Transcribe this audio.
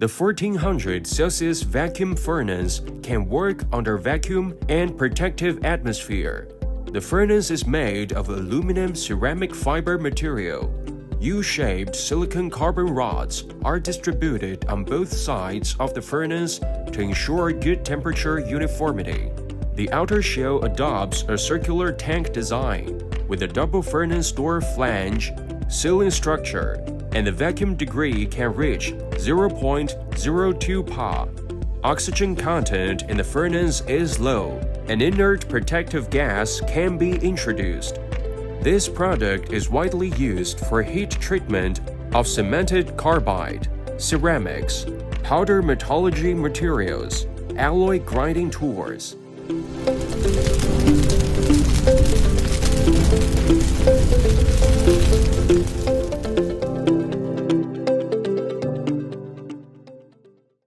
The 1400 Celsius vacuum furnace can work under vacuum and protective atmosphere. The furnace is made of aluminum ceramic fiber material. U-shaped silicon carbon rods are distributed on both sides of the furnace to ensure good temperature uniformity. The outer shell adopts a circular tank design with a double furnace door flange, sealing structure, and the vacuum degree can reach 0.02 Pa. Oxygen content in the furnace is low. An inert protective gas can be introduced. This product is widely used for heat treatment of cemented carbide, ceramics, powder metallurgy materials, alloy grinding tools,